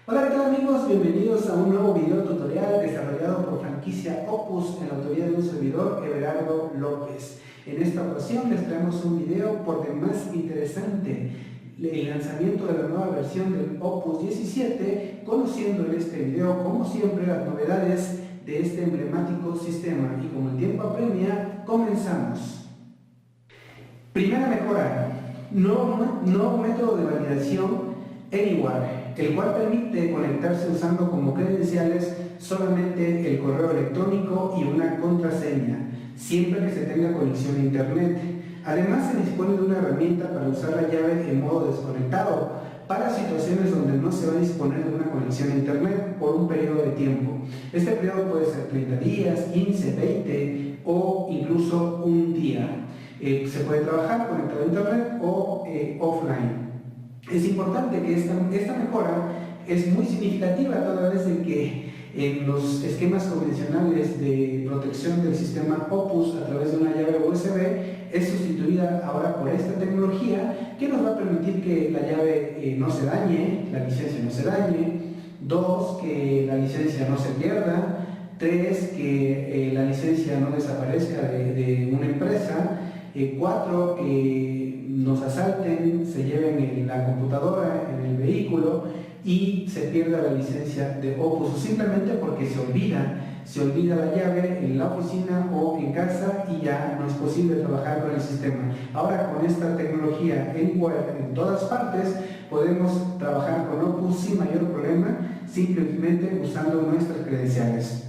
Hola, ¿qué tal amigos? Bienvenidos a un nuevo video tutorial desarrollado por franquicia Opus en la autoría de un servidor, Everardo López. En esta ocasión les traemos un video por demás interesante, el lanzamiento de la nueva versión del Opus 17, conociendo en este video, como siempre, las novedades de este emblemático sistema. Y como el tiempo apremia, comenzamos. Primera mejora, nuevo método de validación Anywhere, el cual permite conectarse usando como credenciales solamente el correo electrónico y una contraseña, siempre que se tenga conexión a internet. Además, se dispone de una herramienta para usar la llave en modo desconectado, para situaciones donde no se va a disponer de una conexión a internet por un periodo de tiempo. Este periodo puede ser 30 días, 15, 20 o incluso un día. Se puede trabajar conectado a internet o offline. Es importante que esta mejora es muy significativa, toda vez de que en los esquemas convencionales de protección del sistema Opus a través de una llave USB es sustituida ahora por esta tecnología que nos va a permitir que la llave no se dañe, la licencia no se dañe, 2, que la licencia no se pierda, 3, que la licencia no desaparezca de una empresa, 4, que nos asalten, se lleven la computadora en el vehículo y se pierda la licencia de Opus, o simplemente porque se olvida la llave en la oficina o en casa y ya no es posible trabajar con el sistema. Ahora, con esta tecnología Anywhere en todas partes, podemos trabajar con Opus sin mayor problema, simplemente usando nuestras credenciales.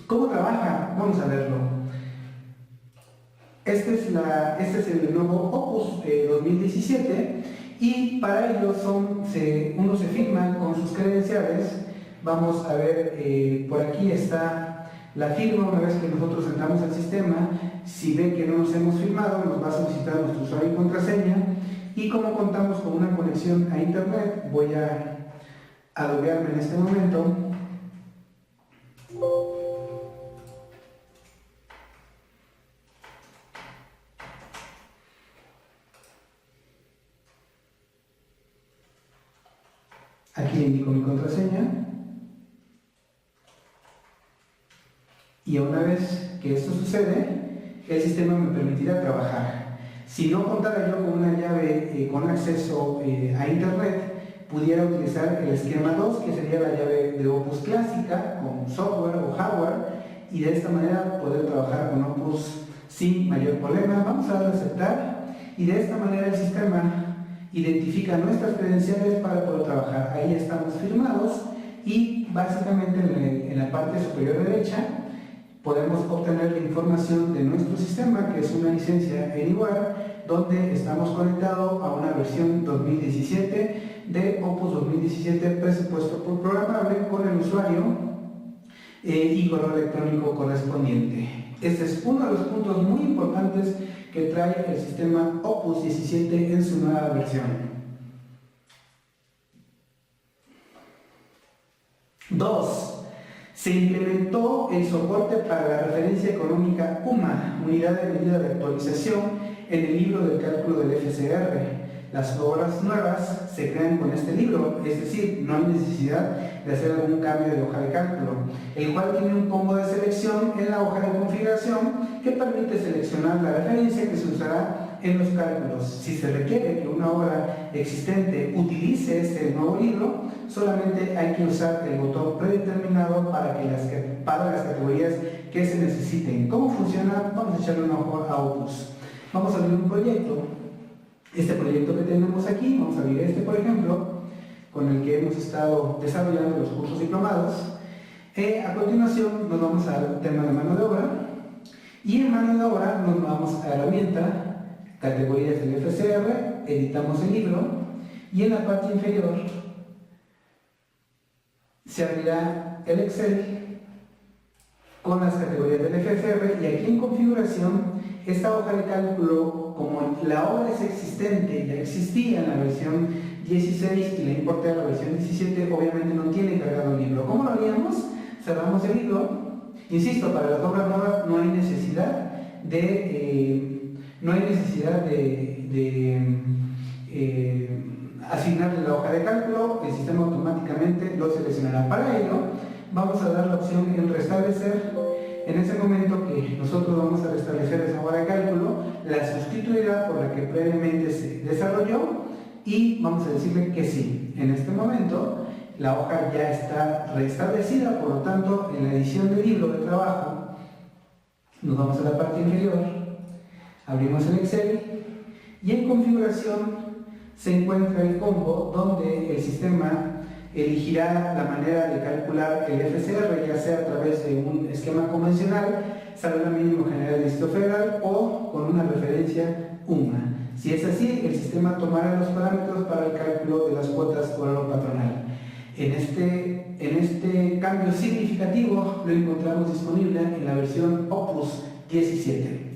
¿Cómo trabaja? Vamos a verlo. Este es el nuevo Opus 2017 y para ello uno se firma con sus credenciales. Vamos a ver, por aquí está la firma. Una vez que nosotros entramos al sistema, si ve que no nos hemos firmado, nos va a solicitar nuestro usuario y contraseña, y como contamos con una conexión a internet, voy a loguearme en este momento. Aquí le indico mi contraseña y una vez que esto sucede, el sistema me permitirá trabajar. Si no contara yo con una llave con acceso a internet, pudiera utilizar el esquema 2, que sería la llave de Opus clásica con software o hardware, y de esta manera poder trabajar con Opus sin mayor problema. Vamos a darle a aceptar y de esta manera el sistema identifica nuestras credenciales para poder trabajar. Ahí estamos firmados y básicamente en la parte superior derecha podemos obtener la información de nuestro sistema, que es una licencia Anywhere, donde estamos conectados a una versión 2017 de Opus 2017 presupuesto por programable con el usuario y correo electrónico correspondiente. Este es uno de los puntos muy importantes que trae el sistema Opus 17 en su nueva versión. 2. Se implementó el soporte para la referencia económica UMA, Unidad de Medida de Actualización, en el libro del cálculo del FCR. Las obras nuevas se crean con este libro, es decir, no hay necesidad de hacer algún cambio de hoja de cálculo, el cual tiene un combo de selección en la hoja de configuración que permite seleccionar la referencia que se usará en los cálculos. Si se requiere que una obra existente utilice este nuevo libro, solamente hay que usar el botón predeterminado para las categorías que se necesiten. ¿Cómo funciona? Vamos a echarle un ojo a Opus. Vamos a abrir un proyecto. Este proyecto que tenemos aquí, vamos a abrir este por ejemplo, con el que hemos estado desarrollando los cursos diplomados. A continuación nos vamos al tema de mano de obra, y en mano de obra nos vamos a herramienta, categorías del FCR, editamos el libro, y en la parte inferior se abrirá el Excel con las categorías del FCR, y aquí en configuración, esta hoja de cálculo, como la obra es existente, ya existía en la versión 16 y le importé a la versión 17, obviamente no tiene cargado el libro. ¿Cómo lo haríamos? Cerramos el libro. Insisto, para las obras nuevas no hay necesidad de asignarle la hoja de cálculo, el sistema automáticamente lo seleccionará. Para ello, vamos a dar la opción en restablecer. En ese momento que nosotros vamos a restablecer esa hoja de cálculo, la sustituirá por la que previamente se desarrolló y vamos a decirle que sí. En este momento, la hoja ya está restablecida, por lo tanto, en la edición del libro de trabajo, nos vamos a la parte inferior, abrimos el Excel y en configuración se encuentra el combo donde el sistema elegirá la manera de calcular el FCR, ya sea a través de un esquema convencional, salario mínimo general del Distrito Federal o con una referencia UMA. Si es así, el sistema tomará los parámetros para el cálculo de las cuotas horario patronal. En este cambio significativo lo encontramos disponible en la versión Opus 17.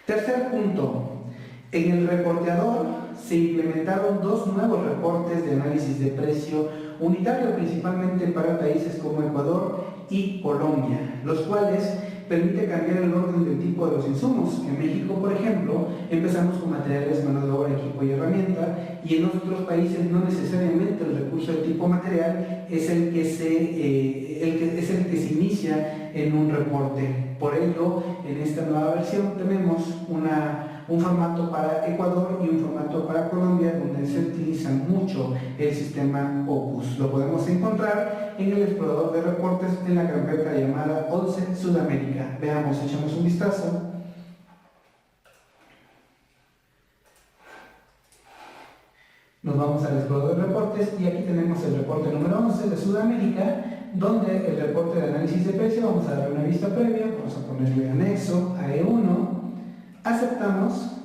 Tercer punto, en el reporteador se implementaron dos nuevos reportes de análisis de precio unitario, principalmente para países como Ecuador y Colombia, los cuales permite cambiar el orden del tipo de los insumos. En México, por ejemplo, empezamos con materiales, mano de obra, equipo y herramienta, y en otros países no necesariamente el recurso de tipo material es el que se inicia en un reporte. Por ello, en esta nueva versión tenemos un formato para Ecuador y un formato para Colombia, donde se utiliza mucho el sistema Opus. Lo podemos encontrar en el explorador de reportes en la carpeta llamada 11 Sudamérica. Veamos, echamos un vistazo. Nos vamos al explorador de reportes y aquí tenemos el reporte número 11 de Sudamérica, donde el reporte de análisis de precio, vamos a darle una vista previa, vamos a ponerle anexo a E1, aceptamos,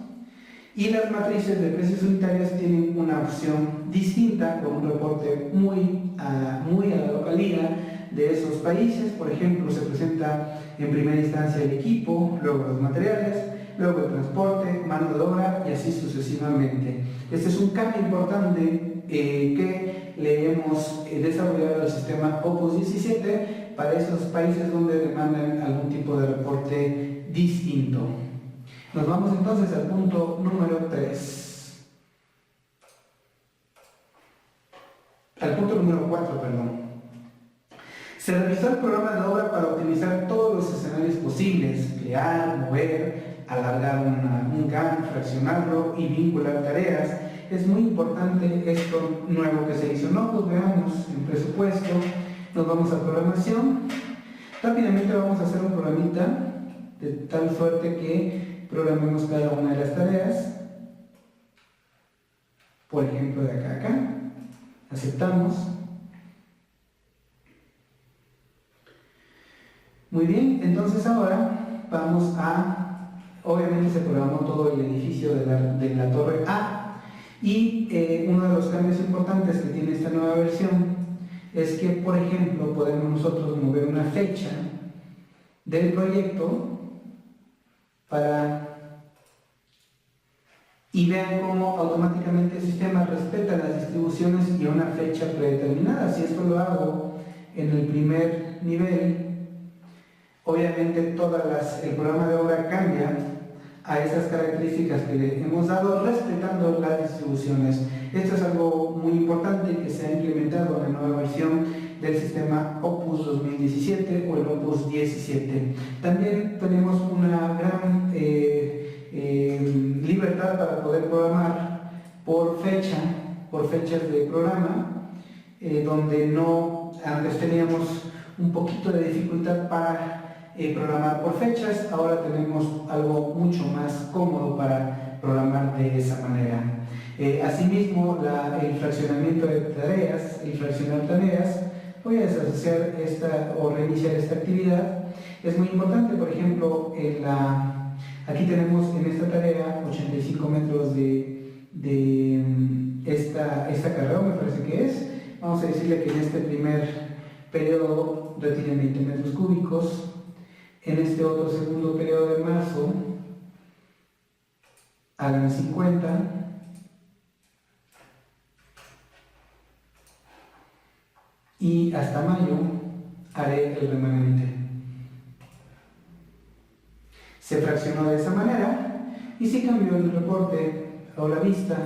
y las matrices de precios unitarios tienen una opción distinta con un reporte muy a la localidad de esos países. Por ejemplo, se presenta en primera instancia el equipo, luego los materiales, luego el transporte, mano de obra y así sucesivamente. Este es un cambio importante que le hemos desarrollado al sistema Opus 17 para esos países donde demandan algún tipo de reporte distinto. Nos vamos entonces al punto número 3. Al punto número 4, perdón. Se revisó el programa de obra para optimizar todos los escenarios posibles: crear, mover, alargar un GAN, fraccionarlo y vincular tareas. Es muy importante esto nuevo que se hizo. No, pues veamos en presupuesto, nos vamos a programación. Rápidamente vamos a hacer un programita de tal suerte que programemos cada una de las tareas. Por ejemplo, de acá a acá. Aceptamos. Muy bien, entonces ahora vamos a, obviamente se programó todo el edificio de la torre A, y uno de los cambios importantes que tiene esta nueva versión es que, por ejemplo, podemos nosotros mover una fecha del proyecto y vean cómo automáticamente el sistema respeta las distribuciones y una fecha predeterminada. Si esto lo hago en el primer nivel, obviamente el programa de obra cambia a esas características que le hemos dado, respetando las distribuciones. Esto es algo muy importante que se ha implementado en la nueva versión del sistema Opus 2017 o el Opus 17. También tenemos una gran libertad para poder programar por fechas de programa, donde antes teníamos un poquito de dificultad para programar por fechas. Ahora tenemos algo mucho más cómodo para programar de esa manera. Asimismo, el fraccionamiento de tareas, el fraccionar tareas, voy a deshacer o reiniciar esta actividad. Es muy importante, por ejemplo, aquí tenemos en esta tarea 85 metros de esta carrera, me parece que es. Vamos a decirle que en este primer periodo retiren 20 metros cúbicos. En este otro segundo periodo de marzo hagan 50. Y hasta mayo haré el remanente. se fraccionó de esa manera, y si cambió el reporte o la vista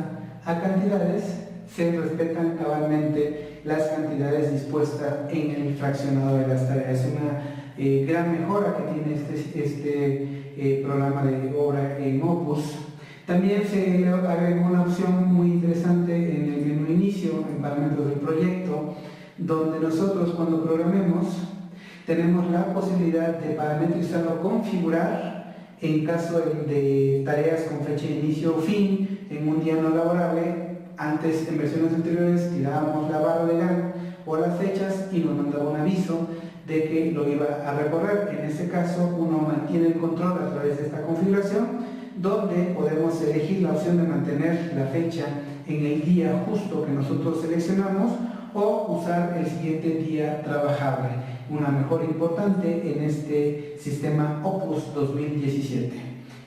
a cantidades, se respetan cabalmente las cantidades dispuestas en el fraccionado de las tareas. Es una gran mejora que tiene este programa de obra en Opus. También se agregó una opción muy interesante en el menú inicio, en parámetros del proyecto, donde nosotros cuando programemos tenemos la posibilidad de parametrizar o configurar en caso de tareas con fecha de inicio o fin en un día no laborable. Antes, en versiones anteriores, tirábamos la barra de Gantt o las fechas y nos mandaba un aviso de que lo iba a recorrer. En este caso, uno mantiene el control a través de esta configuración, donde podemos elegir la opción de mantener la fecha en el día justo que nosotros seleccionamos o usar el siguiente día trabajable. Una mejora importante en este sistema Opus 2017.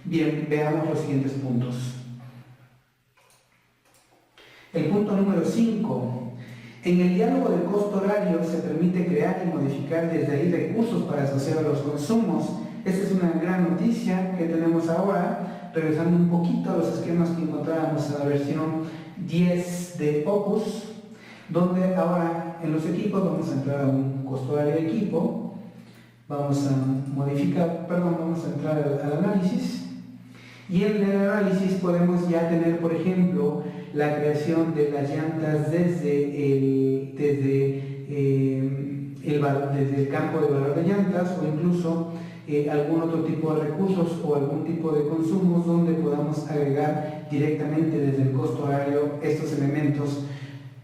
Bien, veamos los siguientes puntos. El punto número 5. En el diálogo del costo horario se permite crear y modificar desde ahí recursos para asociar a los consumos. Esta es una gran noticia que tenemos ahora, regresando un poquito a los esquemas que encontrábamos en la versión 10 de Opus, donde ahora en los equipos vamos a entrar a un costo horario de equipo, vamos a entrar al análisis, y en el análisis podemos ya tener, por ejemplo, la creación de las llantas desde el campo de valor de llantas, o incluso algún otro tipo de recursos o algún tipo de consumos donde podamos agregar directamente desde el costo horario estos elementos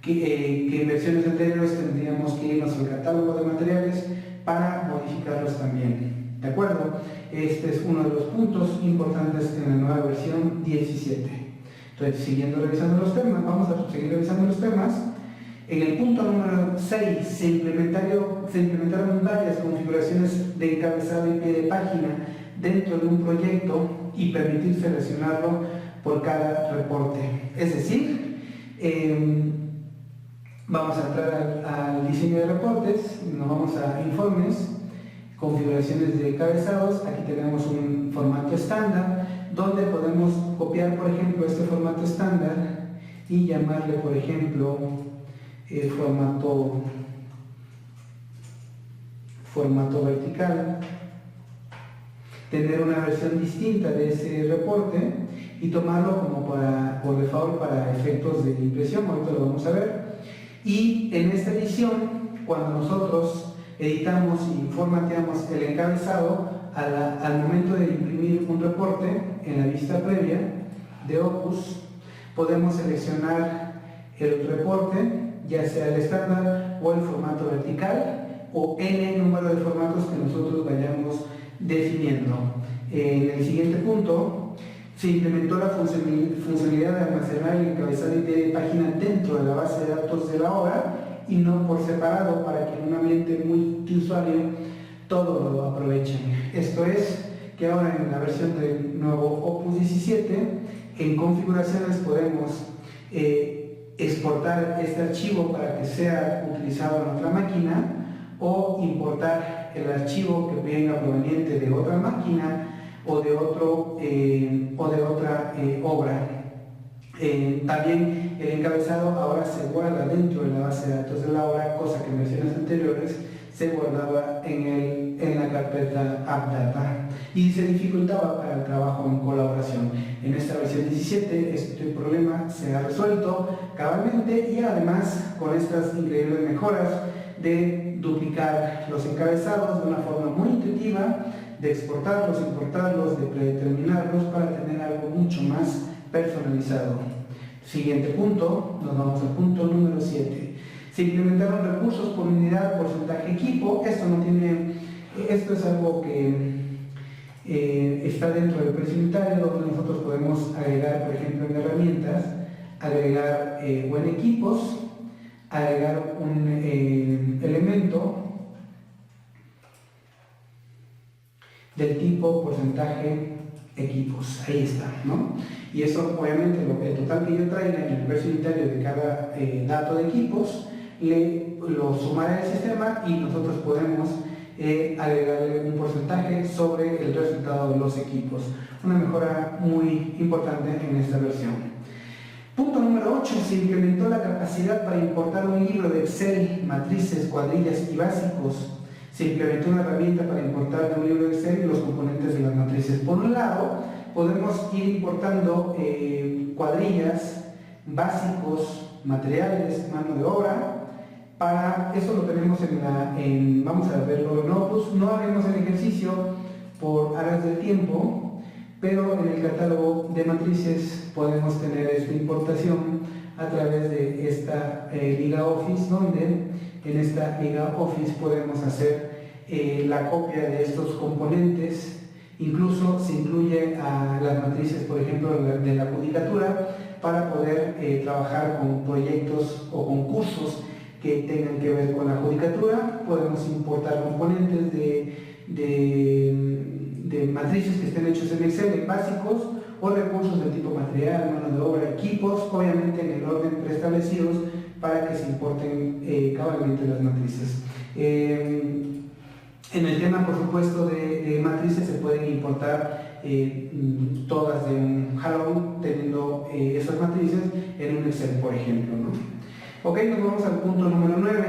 que en versiones anteriores tendríamos que irnos al catálogo de materiales para modificarlos también. ¿De acuerdo? Este es uno de los puntos importantes en la nueva versión 17. Entonces, vamos a seguir revisando los temas. En el punto número 6 se implementaron varias configuraciones de encabezado y pie de página dentro de un proyecto y permitir seleccionarlo por cada reporte. Es decir, vamos a entrar al diseño de reportes, nos vamos a informes, configuraciones de encabezados. Aquí tenemos un formato estándar donde podemos copiar, por ejemplo, este formato estándar y llamarle, por ejemplo, formato vertical, tener una versión distinta de ese reporte y tomarlo como por default para efectos de impresión. Ahorita lo vamos a ver. Y en esta edición, cuando nosotros editamos y formateamos el encabezado, al momento de imprimir un reporte en la vista previa de Opus, podemos seleccionar el reporte, ya sea el estándar o el formato vertical, o n número de formatos que nosotros vayamos definiendo. En el siguiente punto, se implementó la funcionalidad de almacenar el encabezado y pie de página dentro de la base de datos de la obra y no por separado, para que en un ambiente multiusuario todo lo aprovechen. Esto es que ahora en la versión del nuevo Opus 17, en configuraciones podemos exportar este archivo para que sea utilizado en otra máquina, o importar el archivo que venga proveniente de otra máquina o de otra obra. También el encabezado ahora se guarda dentro de la base de datos de la obra, cosa que en versiones anteriores se guardaba en la carpeta AppData y se dificultaba para el trabajo en colaboración. En esta versión 17 este problema se ha resuelto cabalmente, y además con estas increíbles mejoras de duplicar los encabezados de una forma muy intuitiva, de exportarlos, importarlos, de predeterminarlos para tener algo mucho más personalizado. Siguiente punto, nos vamos al punto número 7. Se implementaron recursos por unidad, porcentaje, equipo. Esto es algo que está dentro del precio unitario, donde nosotros podemos agregar, por ejemplo, en herramientas, agregar o en equipos, agregar un elemento del tipo porcentaje equipos. Ahí está, ¿no? Y eso, obviamente, el total que yo traiga en el precio unitario de cada dato de equipos, lo sumará el sistema y nosotros podemos agregarle un porcentaje sobre el resultado de los equipos. Una mejora muy importante en esta versión. Punto número 8. Se implementó la capacidad para importar un libro de Excel, matrices, cuadrillas y básicos. Se implementó una herramienta para importar de un libro de Excel los componentes de las matrices. Por un lado, podemos ir importando cuadrillas, básicos, materiales, mano de obra. Para eso lo tenemos vamos a verlo en Opus. No haremos el ejercicio por áreas del tiempo, pero en el catálogo de matrices podemos tener esta importación a través de esta LibreOffice, donde en esta LibreOffice podemos hacer la copia de estos componentes. Incluso se incluye a las matrices, por ejemplo, de la judicatura, para poder trabajar con proyectos o concursos que tengan que ver con la judicatura. Podemos importar componentes de matrices que estén hechos en Excel, en básicos, o recursos de tipo material, mano de obra, equipos, obviamente en el orden preestablecidos para que se importen cabalmente las matrices. En el tema, por supuesto, de matrices se pueden importar todas de un jalón, teniendo esas matrices en un Excel, por ejemplo, ¿no? Ok, nos vamos al punto número 9.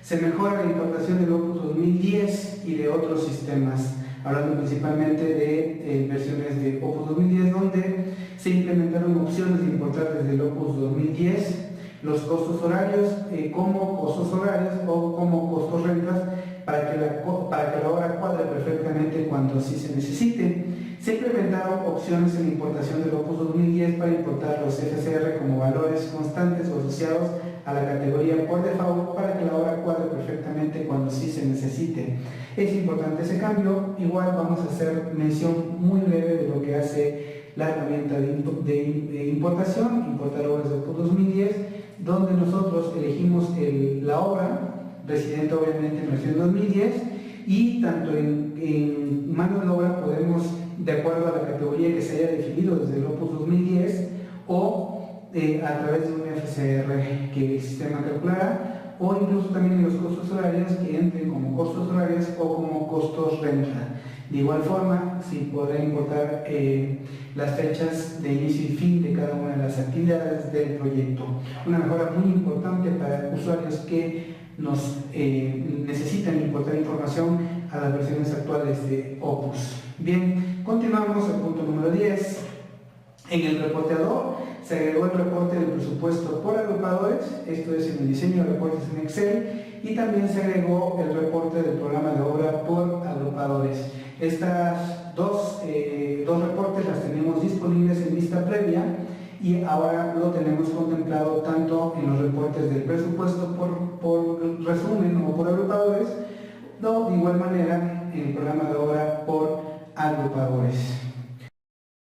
Se mejora la importación del Opus 2010 y de otros sistemas, hablando principalmente de versiones de Opus 2010, donde se implementaron opciones de importar desde el Opus 2010 los costos horarios como costos horarios o como costos rentas, para que la obra cuadre perfectamente cuando así se necesite. Se implementaron opciones en la importación del Opus 2010 para importar los FCR como valores constantes o asociados a la categoría por default, para que la obra cuadre perfectamente cuando sí se necesite. Es importante ese cambio. Igual vamos a hacer mención muy breve de lo que hace la herramienta de importación, importar obras del Opus 2010, donde nosotros elegimos la obra residente, obviamente en versión 2010, y tanto en mano de obra podemos, de acuerdo a la categoría que se haya definido desde el Opus 2010, o a través de un FCR que el sistema calculará, o incluso también en los costos horarios que entren como costos horarios o como costos renta. De igual forma, se podrá importar las fechas de inicio y fin de cada una de las actividades del proyecto. Una mejora muy importante para usuarios que necesitan importar información a las versiones actuales de Opus. Bien, continuamos al punto número 10. En el reporteador se agregó el reporte del presupuesto por agrupadores, esto es en el diseño de reportes en Excel, y también se agregó el reporte del programa de obra por agrupadores. Estas dos reportes las tenemos disponibles en vista previa, y ahora lo tenemos contemplado tanto en los reportes del presupuesto por resumen o por agrupadores, o de igual manera en el programa de obra por agrupadores.